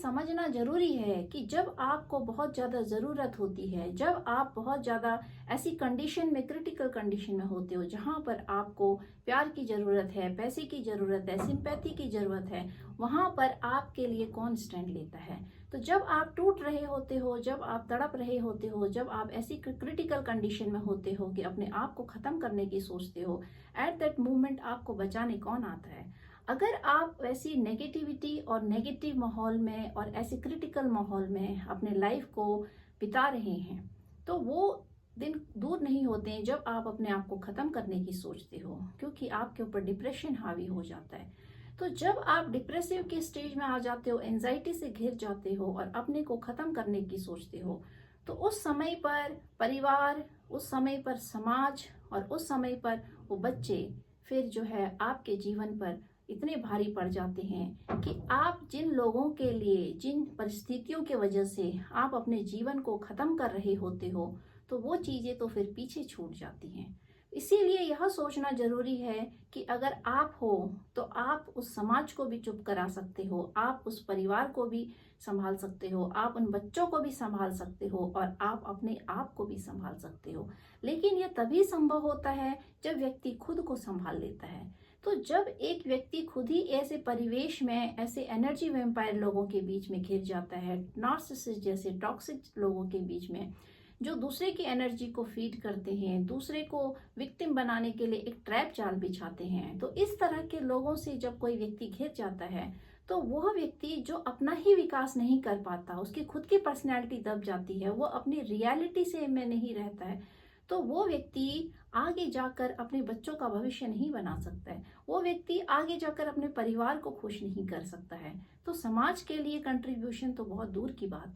समझना ज़रूरी है कि जब आपको बहुत ज़्यादा ज़रूरत होती है, जब आप बहुत ज़्यादा ऐसी कंडीशन में, क्रिटिकल कंडीशन में होते हो जहाँ पर आपको प्यार की ज़रूरत है, पैसे की ज़रूरत है, सिंपैथी की ज़रूरत है, वहाँ पर आपके लिए कौन स्टैंड लेता है। तो जब आप टूट रहे होते हो, जब आप तड़प रहे होते हो, जब आप ऐसी क्रिटिकल कंडीशन में होते हो कि अपने आप को ख़त्म करने की सोचते हो, एट दैट मोमेंट आपको बचाने कौन आता है। अगर आप वैसी नेगेटिविटी और नेगेटिव माहौल में और ऐसे क्रिटिकल माहौल में अपने लाइफ को बिता रहे हैं, तो वो दिन दूर नहीं होते हैं जब आप अपने आप को ख़त्म करने की सोचते हो, क्योंकि आपके ऊपर डिप्रेशन हावी हो जाता है। तो जब आप डिप्रेसिव के स्टेज में आ जाते हो, एंजाइटी से घिर जाते हो और अपने को ख़त्म करने की सोचते हो, तो उस समय पर परिवार, उस समय पर समाज और उस समय पर वो बच्चे फिर जो है आपके जीवन पर इतने भारी पड़ जाते हैं कि आप जिन लोगों के लिए, जिन परिस्थितियों के वजह से आप अपने जीवन को ख़त्म कर रहे होते हो, तो वो चीज़ें तो फिर पीछे छूट जाती हैं। इसीलिए यह सोचना ज़रूरी है कि अगर आप हो तो आप उस समाज को भी चुप करा सकते हो, आप उस परिवार को भी संभाल सकते हो, आप उन बच्चों को भी संभाल सकते हो और आप अपने आप को भी संभाल सकते हो। लेकिन यह तभी संभव होता है जब व्यक्ति खुद को संभाल लेता है। तो जब एक व्यक्ति खुद ही ऐसे परिवेश में, ऐसे एनर्जी वैम्पायर लोगों के बीच में घिर जाता है, नार्सिसिस्ट जैसे टॉक्सिक लोगों के बीच में, जो दूसरे की एनर्जी को फीड करते हैं, दूसरे को विक्टिम बनाने के लिए एक ट्रैप जाल बिछाते हैं, तो इस तरह के लोगों से जब कोई व्यक्ति घिर जाता है, तो वह व्यक्ति जो अपना ही विकास नहीं कर पाता, उसकी खुद की पर्सनैलिटी दब जाती है, वो अपनी रियलिटी से में नहीं रहता है, तो वो व्यक्ति आगे जाकर अपने बच्चों का भविष्य नहीं बना सकता है, वो व्यक्ति आगे जाकर अपने परिवार को खुश नहीं कर सकता है। तो समाज के लिए कंट्रीब्यूशन तो बहुत दूर की बात है।